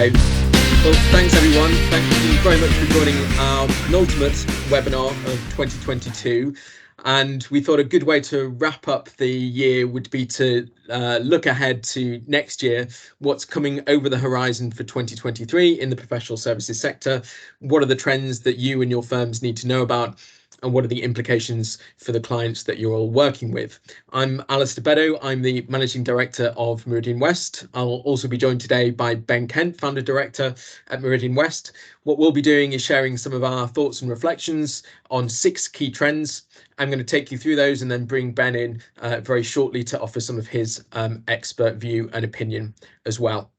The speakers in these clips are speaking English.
Okay. Well, thanks everyone. Thank you very much for joining our penultimate webinar of 2022. And we thought a good way to wrap up the year would be to look ahead to next year, what's coming over the horizon for 2023 in the professional services sector. What are the trends that you and your firms need to know about? And what are the implications for the clients that you're all working with? I'm Alistair Beddoe. I'm the Managing Director of Meridian West. I'll also be joined today by Ben Kent, Founder Director at Meridian West. What we'll be doing is sharing some of our thoughts and reflections on 6 key trends. I'm going to take you through those and then bring Ben in very shortly to offer some of his expert view and opinion as well.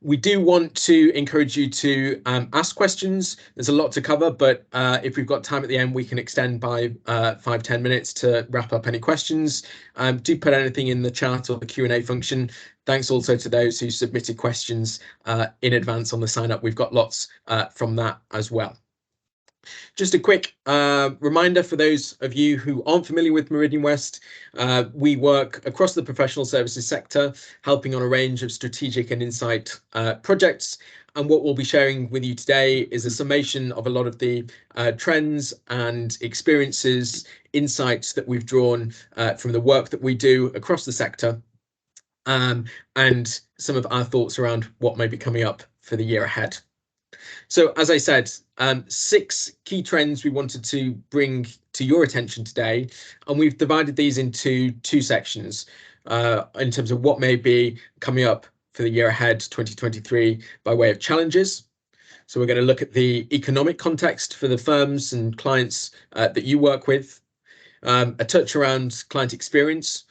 We do want to encourage you to ask questions. There's a lot to cover, but if we've got time at the end, we can extend by 5-10 minutes to wrap up any questions. Do put anything in the chat or the Q&A function. Thanks also to those who submitted questions in advance on the sign up. We've got lots from that as well. Just a quick reminder for those of you who aren't familiar with Meridian West, we work across the professional services sector, helping on a range of strategic and insight projects. And what we'll be sharing with you today is a summation of a lot of the trends and experiences, insights that we've drawn from the work that we do across the sector, and some of our thoughts around what may be coming up for the year ahead. So, as I said, 6 key trends we wanted to bring to your attention today, and we've divided these into 2 sections in terms of what may be coming up for the year ahead, 2023, by way of challenges. So we're going to look at the economic context for the firms and clients that you work with, a touch around client experience.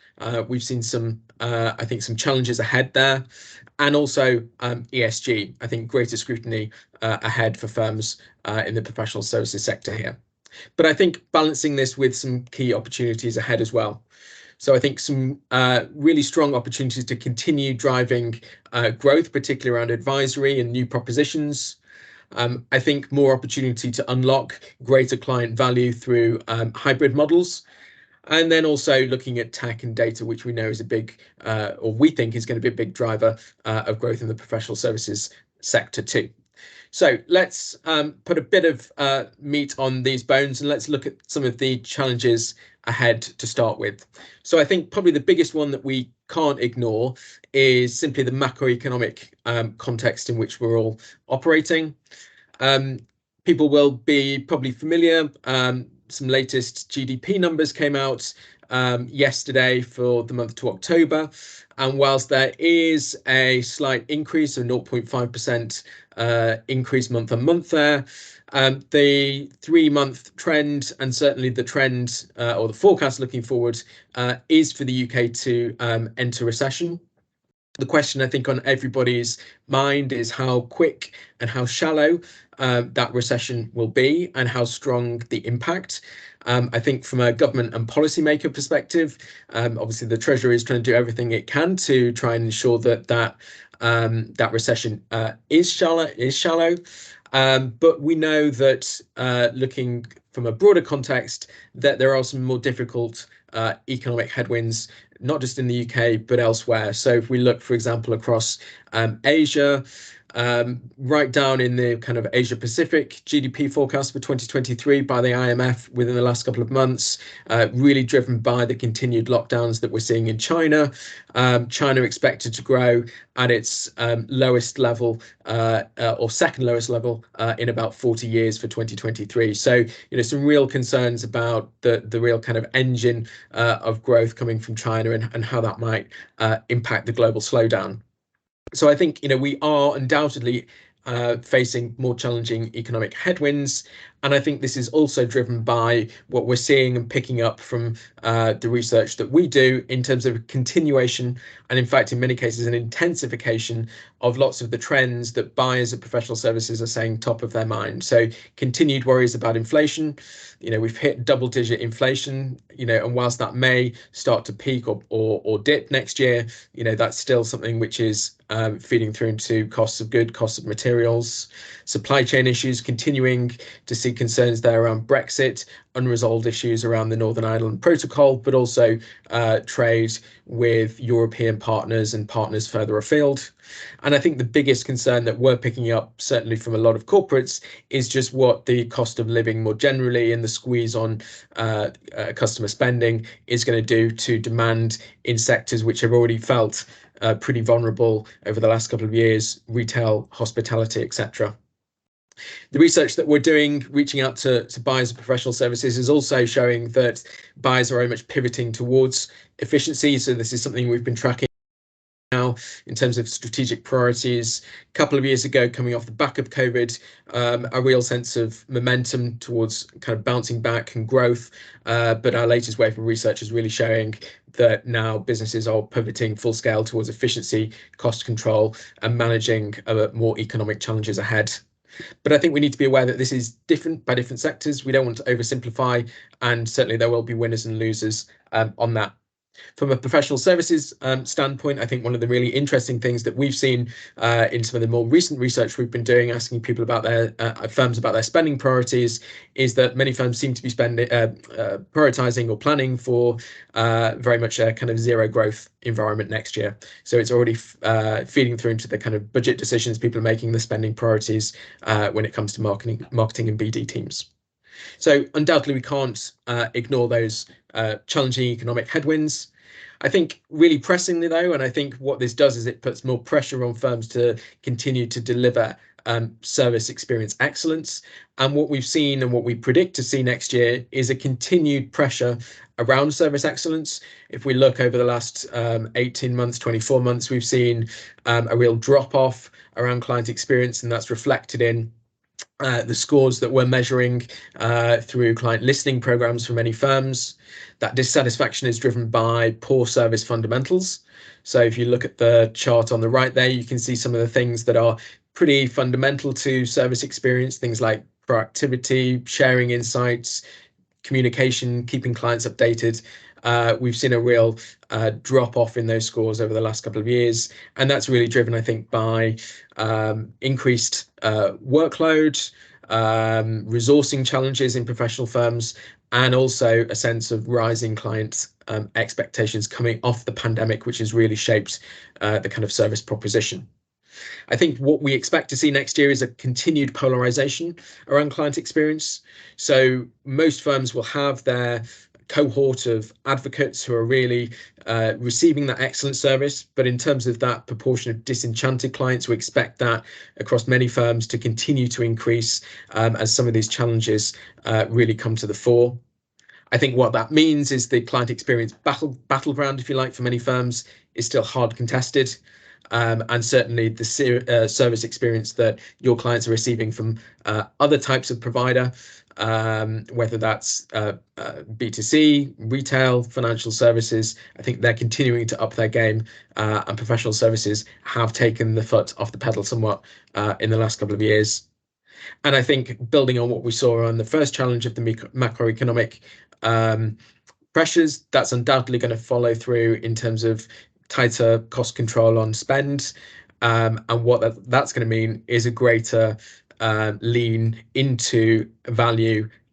We've seen some, I think, some challenges ahead there. And also ESG, I think greater scrutiny ahead for firms in the professional services sector here. But I think balancing this with some key opportunities ahead as well. So I think some really strong opportunities to continue driving growth, particularly around advisory and new propositions. I think more opportunity to unlock greater client value through hybrid models. And then also looking at tech and data, which we know is a big, or we think is going to be a big driver of growth in the professional services sector too. So let's put a bit of meat on these bones and let's look at some of the challenges ahead to start with. So I think probably the biggest one that we can't ignore is simply the macroeconomic context in which we're all operating. People will be probably familiar. Some latest GDP numbers came out yesterday for the month to October. And whilst there is a slight increase of 0.5% increase month on month there, the 3-month trend and certainly the trend or the forecast looking forward is for the UK to enter recession. The question I think on everybody's mind is how quick and how shallow that recession will be and how strong the impact. I think from a government and policymaker perspective, obviously the Treasury is trying to do everything it can to try and ensure that that recession is shallow. But we know that looking from a broader context, that there are some more difficult economic headwinds, not just in the UK, but elsewhere. So if we look, for example, across Asia, right down in the kind of Asia Pacific GDP forecast for 2023 by the IMF within the last couple of months, really driven by the continued lockdowns that we're seeing in China. China expected to grow at its lowest level or second lowest level in about 40 years for 2023. So, some real concerns about the real kind of engine of growth coming from China and how that might impact the global slowdown. So I think, we are undoubtedly facing more challenging economic headwinds. And I think this is also driven by what we're seeing and picking up from the research that we do in terms of continuation and, in fact, in many cases, an intensification of lots of the trends that buyers of professional services are saying top of their mind. So continued worries about inflation. We've hit double-digit inflation, and whilst that may start to peak or dip next year, that's still something which is feeding through into costs of goods, costs of materials, supply chain issues, continuing to see obviously concerns there around Brexit, unresolved issues around the Northern Ireland Protocol, but also trade with European partners and partners further afield. And I think the biggest concern that we're picking up, certainly from a lot of corporates, is just what the cost of living more generally and the squeeze on customer spending is going to do to demand in sectors which have already felt pretty vulnerable over the last couple of years: retail, hospitality, etc. The research that we're doing, reaching out to buyers of professional services, is also showing that buyers are very much pivoting towards efficiency. So this is something we've been tracking now in terms of strategic priorities. A couple of years ago, coming off the back of COVID, a real sense of momentum towards kind of bouncing back and growth. But our latest wave of research is really showing that now businesses are pivoting full scale towards efficiency, cost control, and managing more economic challenges ahead. But I think we need to be aware that this is different by different sectors. We don't want to oversimplify, and certainly there will be winners and losers on that. From a professional services standpoint, I think one of the really interesting things that we've seen in some of the more recent research we've been doing, asking people about their firms about their spending priorities, is that many firms seem to be prioritizing or planning for very much a kind of zero growth environment next year. So it's already feeding through into the kind of budget decisions people are making, the spending priorities when it comes to marketing and BD teams. So undoubtedly, we can't ignore those challenging economic headwinds. I think really pressingly, though, and I think what this does is it puts more pressure on firms to continue to deliver service experience excellence. And what we've seen and what we predict to see next year is a continued pressure around service excellence. If we look over the last 18 months, 24 months, we've seen a real drop off around client experience, and that's reflected in the scores that we're measuring through client listening programs for many firms. That dissatisfaction is driven by poor service fundamentals. So if you look at the chart on the right there, you can see some of the things that are pretty fundamental to service experience, things like proactivity, sharing insights, communication, keeping clients updated. We've seen a real drop off in those scores over the last couple of years, and that's really driven, I think, by increased workload, resourcing challenges in professional firms, and also a sense of rising client expectations coming off the pandemic, which has really shaped the kind of service proposition. I think what we expect to see next year is a continued polarization around client experience. So most firms will have their cohort of advocates who are really receiving that excellent service. But in terms of that proportion of disenchanted clients, we expect that across many firms to continue to increase as some of these challenges really come to the fore. I think what that means is the client experience battleground, if you like, for many firms is still hard contested. And certainly the service experience that your clients are receiving from other types of provider, whether that's B2C, retail, financial services, I think they're continuing to up their game, and professional services have taken the foot off the pedal somewhat in the last couple of years. And I think building on what we saw on the first challenge of the macroeconomic pressures, that's undoubtedly going to follow through in terms of tighter cost control on spend, and what that's going to mean is a greater lean into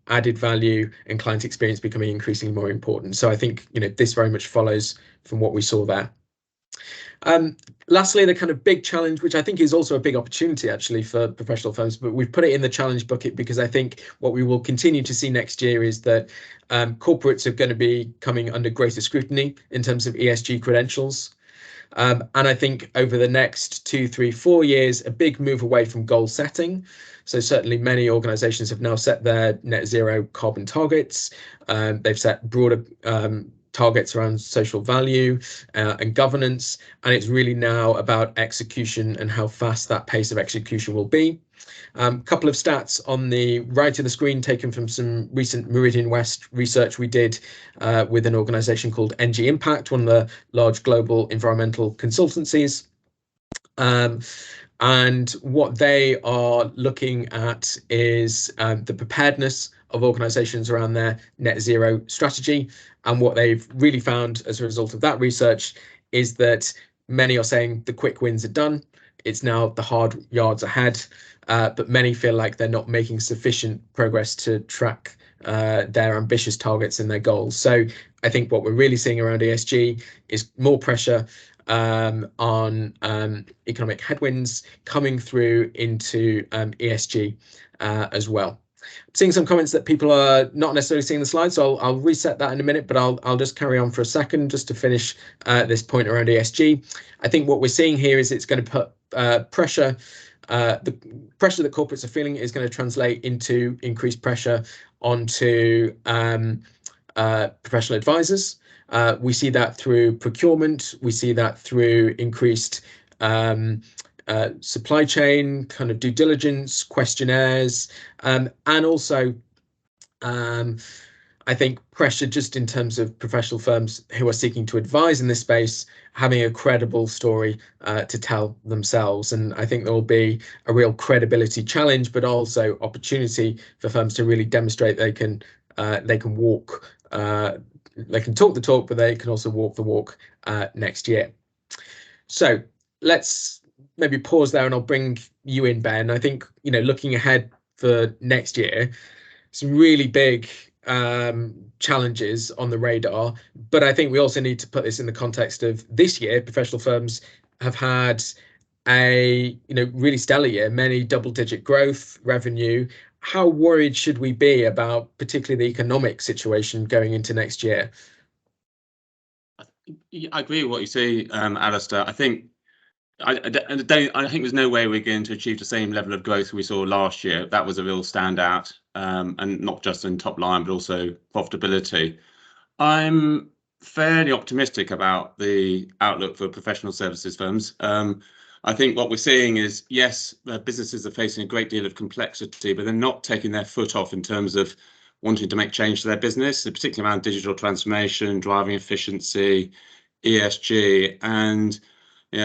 added value, and client experience becoming increasingly more important. So I think this very much follows from what we saw there. Lastly, the kind of big challenge, which I think is also a big opportunity actually for professional firms, but we've put it in the challenge bucket because I think what we will continue to see next year is that corporates are going to be coming under greater scrutiny in terms of ESG credentials. And I think over the next 2, 3, 4 years, a big move away from goal setting. So certainly many organizations have now set their net zero carbon targets. They've set broader targets around social value and governance, and it's really now about execution and how fast that pace of execution will be. Couple of stats on the right of the screen taken from some recent Meridian West research we did with an organization called NG Impact, one of the large global environmental consultancies. And what they are looking at is the preparedness of organizations around their net zero strategy. And what they've really found as a result of that research is that many are saying the quick wins are done. It's now the hard yards ahead, but many feel like they're not making sufficient progress to track their ambitious targets and their goals. So I think what we're really seeing around ESG is more pressure on economic headwinds coming through into ESG as well. Seeing some comments that people are not necessarily seeing the slides, so I'll reset that in a minute, but I'll just carry on for a second just to finish this point around ESG. I think what we're seeing here is it's going to put pressure. The pressure that corporates are feeling is going to translate into increased pressure onto professional advisors. We see that through procurement. We see that through increased supply chain kind of due diligence, questionnaires, and also I think pressure just in terms of professional firms who are seeking to advise in this space having a credible story to tell themselves. And I think there will be a real credibility challenge, but also opportunity for firms to really demonstrate they can walk, they can talk the talk, but they can also walk the walk next year. So let's maybe pause there and I'll bring you in, Ben. I think, looking ahead for next year, some really big challenges on the radar, but I think we also need to put this in the context of this year. Professional firms have had a really stellar year, many double-digit growth, revenue. How worried should we be about particularly the economic situation going into next year? I agree with what you say, Alistair. I think there's no way we're going to achieve the same level of growth we saw last year. That was a real standout, and not just in top line, but also profitability. I'm fairly optimistic about the outlook for professional services firms. I think what we're seeing is, yes, businesses are facing a great deal of complexity, but they're not taking their foot off in terms of wanting to make change to their business, particularly around digital transformation, driving efficiency, ESG, and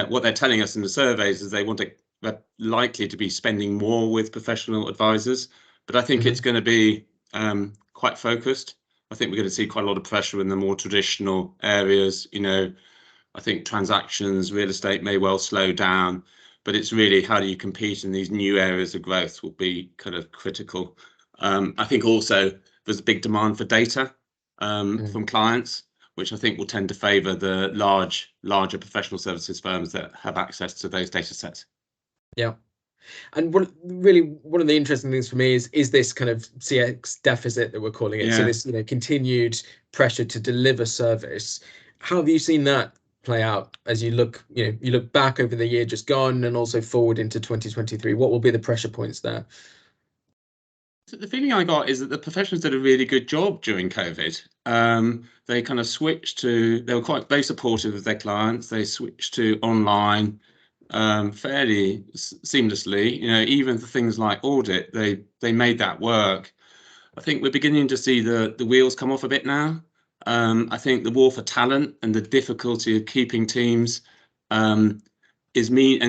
what they're telling us in the surveys is they're likely to be spending more with professional advisors, but I think it's going to be quite focused. I think we're going to see quite a lot of pressure in the more traditional areas. I think transactions, real estate may well slow down, but it's really how do you compete in these new areas of growth will be kind of critical. I think also there's a big demand for data from clients, which I think will tend to favour the larger professional services firms that have access to those data sets. Yeah. And one of the interesting things for me is this kind of CX deficit that we're calling it. Yeah. So this continued pressure to deliver service. How have you seen that play out as you look back over the year just gone and also forward into 2023? What will be the pressure points there? So the feeling I got is that the professionals did a really good job during COVID. They kind of they were quite very supportive of their clients. They switched to online fairly seamlessly. Even for things like audit, they made that work. I think we're beginning to see the wheels come off a bit now. I think the war for talent and the difficulty of keeping teams and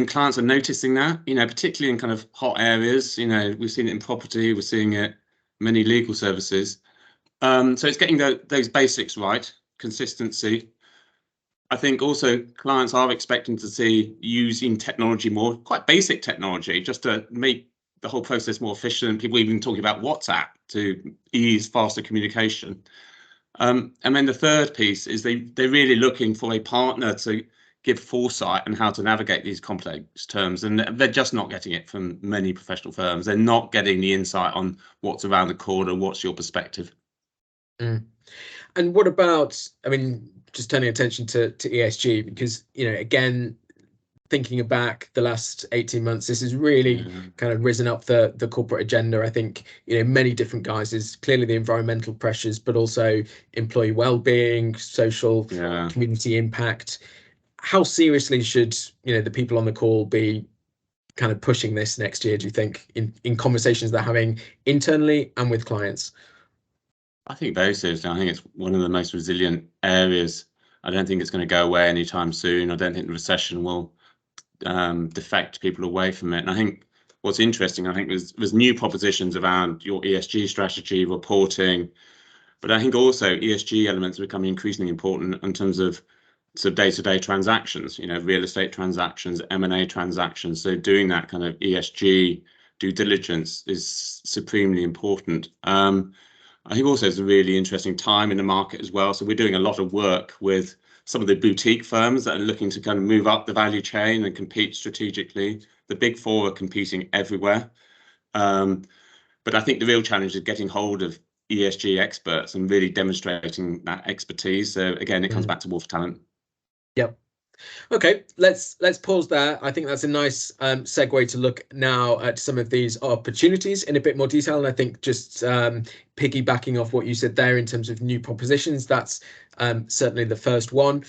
clients are noticing that, particularly in kind of hot areas. We've seen it in property, we're seeing it in many legal services. So it's getting those basics right, consistency. I think also clients are expecting to see using technology more, quite basic technology, just to make the whole process more efficient. People even talking about WhatsApp to ease faster communication. And then the third piece is they're really looking for a partner to give foresight on how to navigate these complex terms, and they're just not getting it from many professional firms. They're not getting the insight on what's around the corner, what's your perspective. And what about, just turning attention to ESG, because again, thinking back the last 18 months, this has really kind of risen up the corporate agenda. I think many different guises, clearly the environmental pressures, but also employee well-being, social community impact. How seriously should the people on the call be kind of pushing this next year, do you think, in conversations they're having internally and with clients? I think very seriously. I think it's one of the most resilient areas. I don't think it's going to go away anytime soon. I don't think the recession will defect people away from it. And I think what's interesting, I think there's new propositions around your ESG strategy, reporting, but I think also ESG elements are becoming increasingly important in terms of so day-to-day transactions, real estate transactions, M&A transactions. So doing that kind of ESG due diligence is supremely important. I think also it's a really interesting time in the market as well. So we're doing a lot of work with some of the boutique firms that are looking to kind of move up the value chain and compete strategically. The big four are competing everywhere. But I think the real challenge is getting hold of ESG experts and really demonstrating that expertise. So again, it comes back to war for talent. Yep. Okay, let's pause there. I think that's a nice segue to look now at some of these opportunities in a bit more detail. And I think just piggybacking off what you said there in terms of new propositions, that's certainly the first one.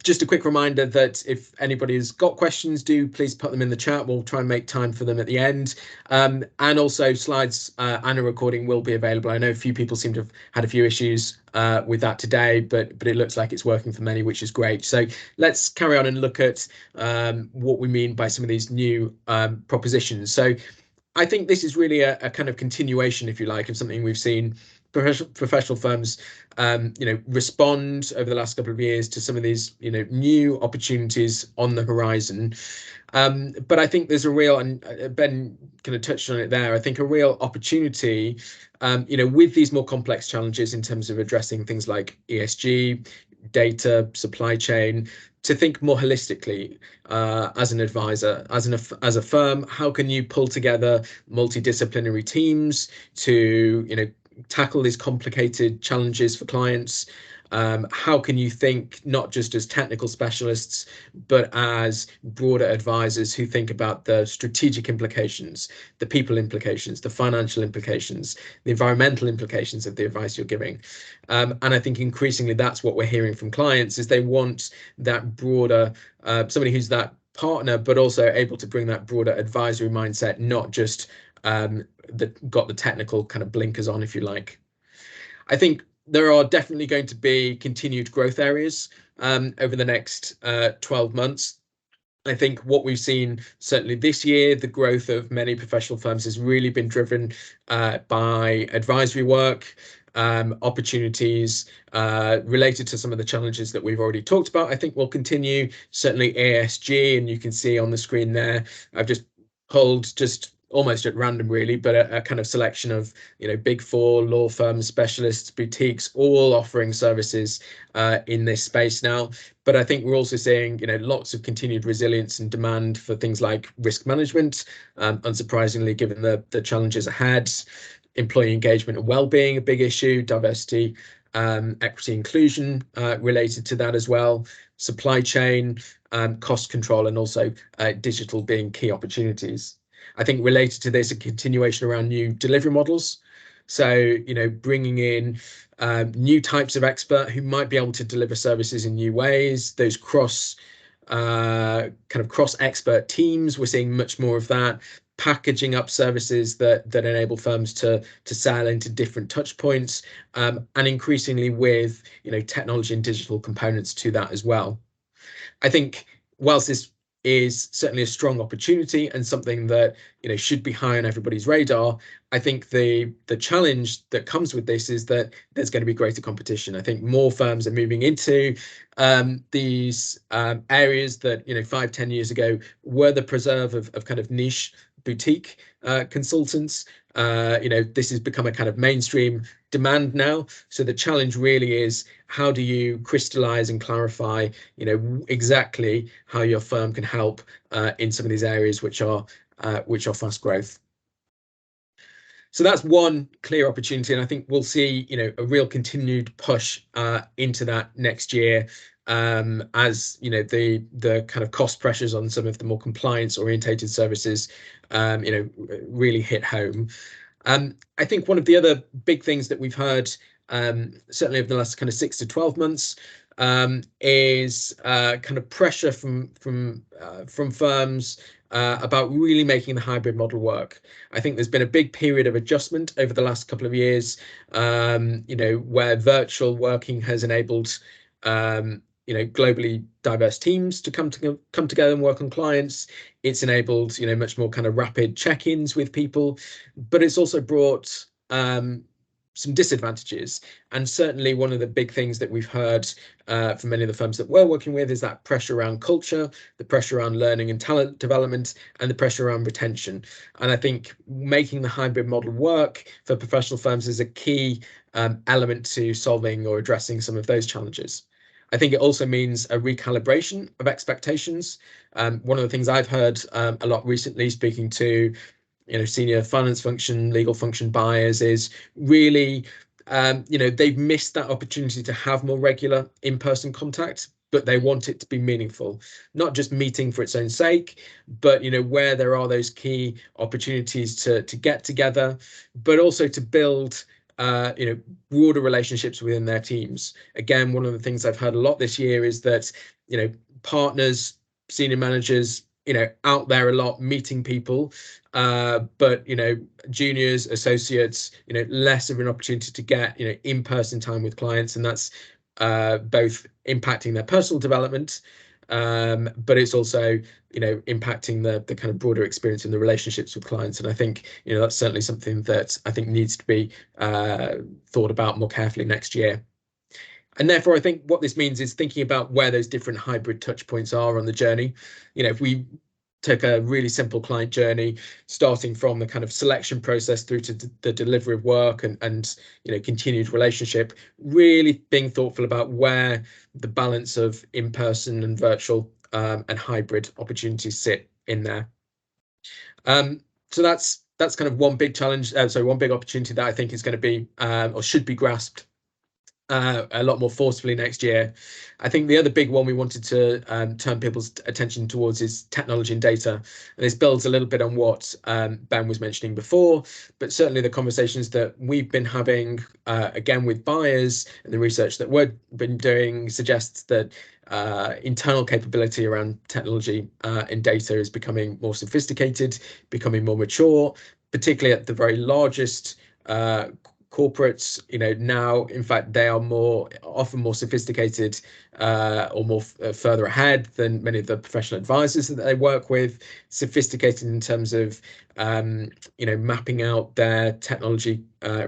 Just a quick reminder that if anybody has got questions, do please put them in the chat. We'll try and make time for them at the end. And also slides and a recording will be available. I know a few people seem to have had a few issues with that today, but it looks like it's working for many, which is great. So let's carry on and look at what we mean by some of these new propositions. So I think this is really a kind of continuation, if you like, of something we've seen professional firms respond over the last couple of years to some of these new opportunities on the horizon. But I think there's a real, and Ben kind of touched on it there, I think a real opportunity with these more complex challenges in terms of addressing things like ESG, data, supply chain, to think more holistically as an advisor, as a firm. How can you pull together multidisciplinary teams to tackle these complicated challenges for clients? How can you think not just as technical specialists, but as broader advisors who think about the strategic implications, the people implications, the financial implications, the environmental implications of the advice you're giving? And I think increasingly that's what we're hearing from clients, is they want that broader, somebody who's that partner, but also able to bring that broader advisory mindset, not just got the technical kind of blinkers on, if you like. I think there are definitely going to be continued growth areas over the next 12 months. I think what we've seen certainly this year, the growth of many professional firms has really been driven by advisory work, opportunities related to some of the challenges that we've already talked about. I think we'll continue, certainly ESG, and you can see on the screen there, I've just pulled just almost at random really, but a kind of selection of big four law firms, specialists, boutiques, all offering services in this space now. But I think we're also seeing lots of continued resilience and demand for things like risk management, unsurprisingly given the challenges ahead. Employee engagement and well-being, a big issue. Diversity, equity, inclusion related to that as well. Supply chain, cost control, and also digital being key opportunities. I think related to this, a continuation around new delivery models. So, bringing in new types of expert who might be able to deliver services in new ways. Those cross expert teams, we're seeing much more of that. Packaging up services that enable firms to sell into different touch points, and increasingly with technology and digital components to that as well. I think whilst this is certainly a strong opportunity and something that should be high on everybody's radar, I think the challenge that comes with this is that there's going to be greater competition. I think more firms are moving into these areas that 5-10 years ago were the preserve of kind of niche boutique consultants. This has become a kind of mainstream demand now. So the challenge really is, how do you crystallize and clarify exactly how your firm can help in some of these areas which are fast growth. So that's one clear opportunity, and I think we'll see a real continued push into that next year, as the kind of cost pressures on some of the more compliance orientated services really hit home. I think one of the other big things that we've heard certainly over the last kind of 6 to 12 months is kind of pressure from firms about really making the hybrid model work. I think there's been a big period of adjustment over the last couple of years, where virtual working has enabled globally diverse teams to come together and work on clients. It's enabled much more kind of rapid check-ins with people, but it's also brought some disadvantages. And certainly one of the big things that we've heard from many of the firms that we're working with is that pressure around culture, the pressure around learning and talent development, and the pressure around retention. And I think making the hybrid model work for professional firms is a key element to solving or addressing some of those challenges. I think it also means a recalibration of expectations. One of the things I've heard a lot recently, speaking to senior finance function, legal function buyers, is really they've missed that opportunity to have more regular in-person contact, but they want it to be meaningful, not just meeting for its own sake, but where there are those key opportunities to get together, but also to build broader relationships within their teams. Again, one of the things I've heard a lot this year is that partners, senior managers, out there a lot meeting people, but juniors, associates, less of an opportunity to get in-person time with clients, and that's both impacting their personal development, but it's also impacting the kind of broader experience in the relationships with clients. And I think that's certainly something that I think needs to be thought about more carefully next year. And therefore, I think what this means is thinking about where those different hybrid touch points are on the journey. If we took a really simple client journey, starting from the kind of selection process through to the delivery of work and continued relationship, really being thoughtful about where the balance of in-person and virtual and hybrid opportunities sit in there. So that's kind of one big challenge. One big opportunity that I think is going to be or should be grasped a lot more forcefully next year. I think the other big one we wanted to turn people's attention towards is technology and data. And this builds a little bit on what Ben was mentioning before, but certainly the conversations that we've been having, again, with buyers, and the research that we've been doing suggests that internal capability around technology and data is becoming more sophisticated, becoming more mature, particularly at the very largest corporates. Now, in fact, they are often more sophisticated or more further ahead than many of the professional advisors that they work with, sophisticated in terms of mapping out their technology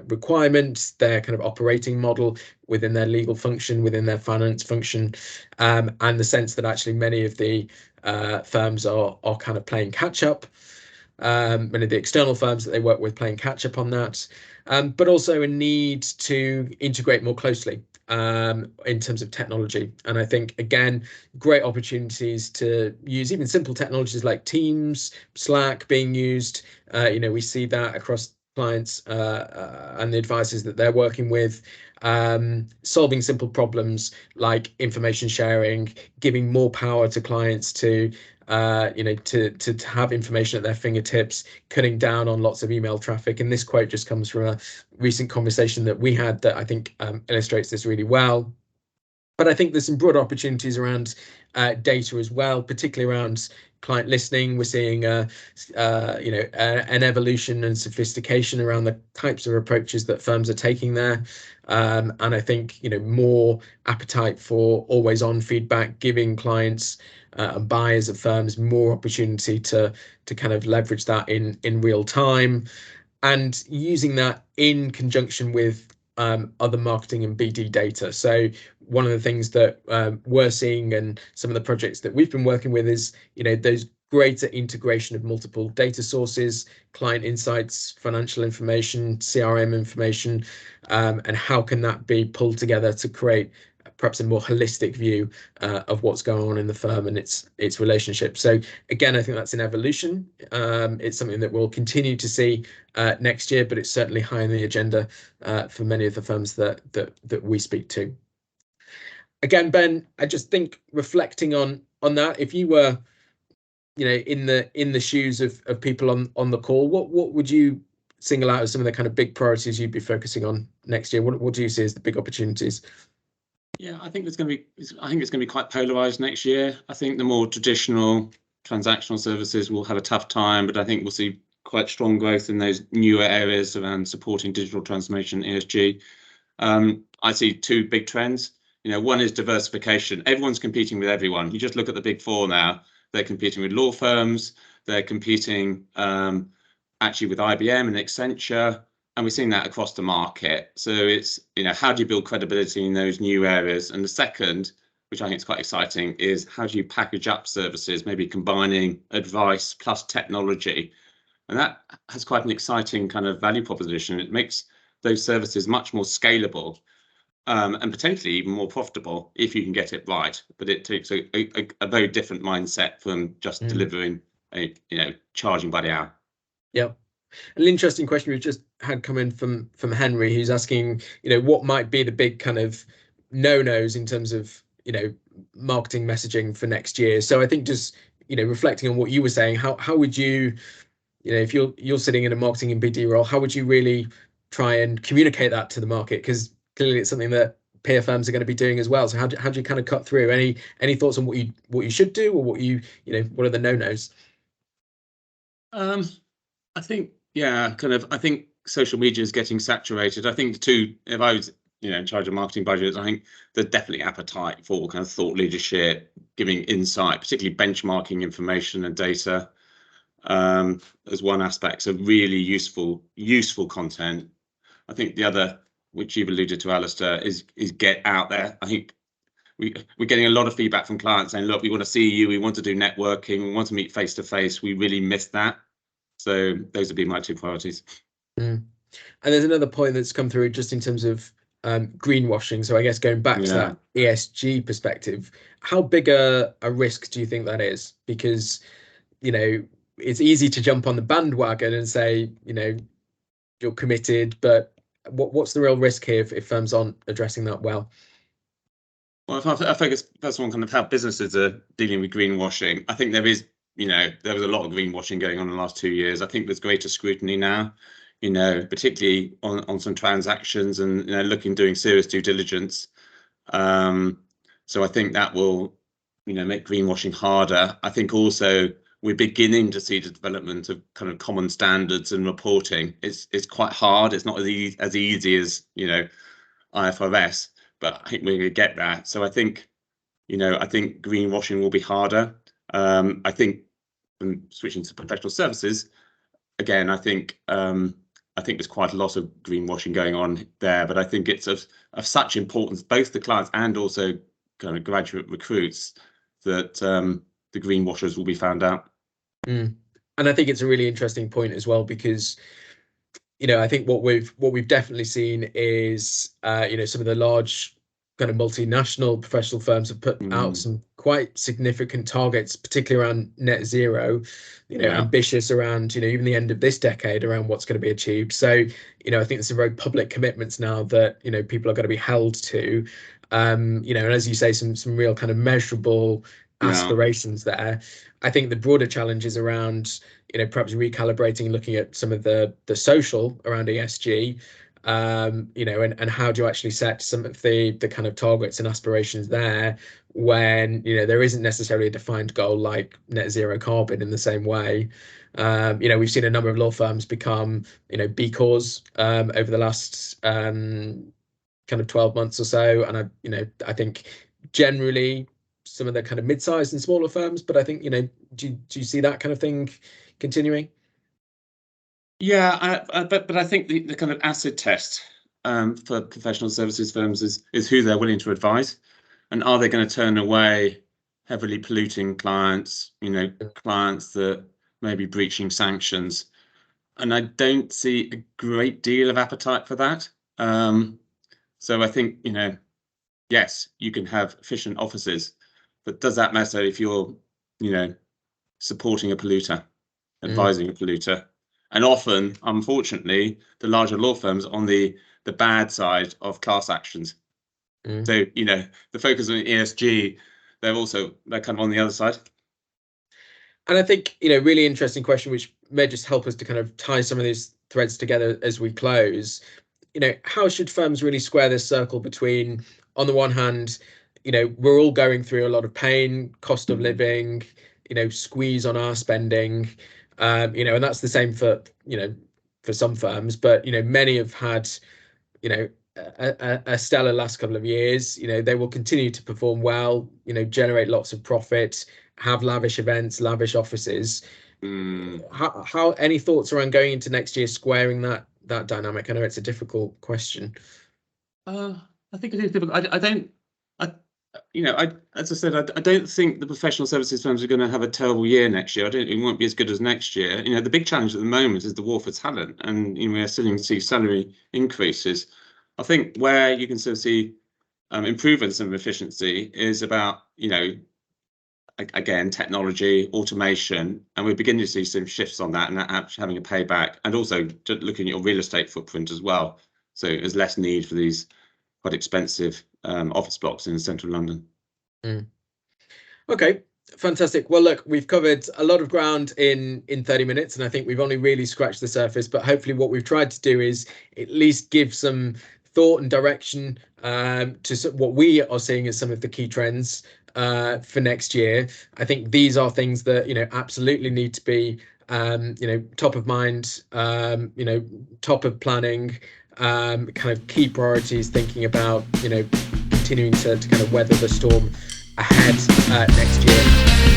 requirements, their kind of operating model within their legal function, within their finance function, and the sense that actually many of the firms are kind of playing catch up. Many of the external firms that they work with playing catch up on that, but also a need to integrate more closely in terms of technology. And I think, again, great opportunities to use even simple technologies like Teams, Slack being used. We see that across clients and the advisors that they're working with, solving simple problems like information sharing, giving more power to clients to have information at their fingertips, cutting down on lots of email traffic. And this quote just comes from a recent conversation that we had that I think illustrates this really well. But I think there's some broad opportunities around data as well, particularly around client listening. We're seeing an evolution and sophistication around the types of approaches that firms are taking there. And I think more appetite for always on feedback, giving clients and buyers of firms more opportunity to kind of leverage that in real time, and using that in conjunction with other marketing and BD data. So one of the things that we're seeing and some of the projects that we've been working with is those greater integration of multiple data sources, client insights, financial information, CRM information, and how can that be pulled together to create perhaps a more holistic view of what's going on in the firm and its relationship. So again, I think that's an evolution. It's something that we'll continue to see next year, but it's certainly high on the agenda for many of the firms that we speak to. Again, Ben, I just think reflecting on that, if you were in the shoes of people on the call, what would you single out as some of the kind of big priorities you'd be focusing on next year? What do you see as the big opportunities? Yeah, I think it's going to be quite polarized next year. I think the more traditional transactional services will have a tough time, but I think we'll see quite strong growth in those newer areas around supporting digital transformation, ESG. I see two big trends. One is diversification. Everyone's competing with everyone. You just look at the big four now. They're competing with law firms. They're competing actually with IBM and Accenture. and we're seeing that across the market. So it's, how do you build credibility in those new areas? And the second, which I think is quite exciting, is how do you package up services, maybe combining advice plus technology? And that has quite an exciting kind of value proposition. It makes those services much more scalable, and potentially even more profitable if you can get it right. But it takes a very different mindset from just delivering charging by the hour. Yeah. An interesting question we've just had come in from Henry, who's asking, what might be the big kind of no-nos in terms of, marketing messaging for next year. So I think just, reflecting on what you were saying, how would you, if you're sitting in a marketing and BD role, how would you really try and communicate that to the market? Because clearly it's something that peer firms are going to be doing as well. So how do you kind of cut through? Any thoughts on what you should do, or what what are the no-nos? I think, I think social media is getting saturated. I think if I was, in charge of marketing budgets, I think there's definitely appetite for kind of thought leadership, giving insight, particularly benchmarking information and data, as one aspect. So really useful content. I think the other, which you've alluded to, Alistair, is get out there. I think we're getting a lot of feedback from clients saying, look, we want to see you, we want to do networking, we want to meet face to face. We really miss that. So those would be my two priorities. And there's another point that's come through just in terms of greenwashing. So I guess going back to that ESG perspective, how big a risk do you think that is? Because, it's easy to jump on the bandwagon and say, you're committed, but what's the real risk here if firms aren't addressing that well? Well, if I focus first on kind of how businesses are dealing with greenwashing, I think there is, there was a lot of greenwashing going on in the last 2 years. I think there's greater scrutiny now, particularly on some transactions and, doing serious due diligence. So I think that will, make greenwashing harder. I think also we're beginning to see the development of kind of common standards and reporting. It's quite hard. It's not as easy as, IFRS, but I think we're going to get that. So I think, I think greenwashing will be harder. I think, switching to professional services, again, I think there's quite a lot of greenwashing going on there, but I think it's of such importance, both to clients and also kind of graduate recruits, that the greenwashers will be found out. And I think it's a really interesting point as well, because I think what we've definitely seen is some of the large kind of multinational professional firms have put out some quite significant targets, particularly around net zero, ambitious around even the end of this decade around what's going to be achieved. So I think there's some very public commitments now that people are going to be held to, and as you say, some real kind of measurable aspirations there. I think the broader challenge is around perhaps recalibrating, looking at some of the social around ESG, and how do you actually set some of the kind of targets and aspirations there when there isn't necessarily a defined goal like net zero carbon in the same way. We've seen a number of law firms become B Corps over the last kind of 12 months or so, and I think generally some of the kind of mid-sized and smaller firms, but I think do you see that kind of thing continuing? Yeah, but I think the kind of acid test for professional services firms is who they're willing to advise, and are they going to turn away heavily polluting clients, clients that may be breaching sanctions. And I don't see a great deal of appetite for that. So I think, yes, you can have efficient offices, but does that matter if you're, supporting a polluter, advising a polluter? And often, unfortunately, the larger law firms on the bad side of class actions. So, the focus on ESG, they're kind of on the other side. And I think, really interesting question, which may just help us to kind of tie some of these threads together as we close. How should firms really square this circle between, on the one hand, we're all going through a lot of pain, cost of living, squeeze on our spending, and that's the same for some firms, but many have had a stellar last couple of years. They will continue to perform well, generate lots of profit, have lavish events, lavish offices. How any thoughts around going into next year, squaring that that dynamic? I know it's a difficult question. I think it is difficult. I don't. As I said, I don't think the professional services firms are going to have a terrible year next year. It won't be as good as next year. The big challenge at the moment is the war for talent, and we're starting to see salary increases. I think where you can sort of see improvements in efficiency is about, again, technology, automation, and we're beginning to see some shifts on that, and that having a payback, and also just looking at your real estate footprint as well. So there's less need for these quite expensive office blocks in central London. Okay, fantastic. Well, look, we've covered a lot of ground in 30 minutes, and I think we've only really scratched the surface, but hopefully what we've tried to do is at least give some thought and direction to what we are seeing as some of the key trends for next year. I think these are things that absolutely need to be top of mind, top of planning, kind of key priorities, thinking about continuing to kind of weather the storm ahead next year.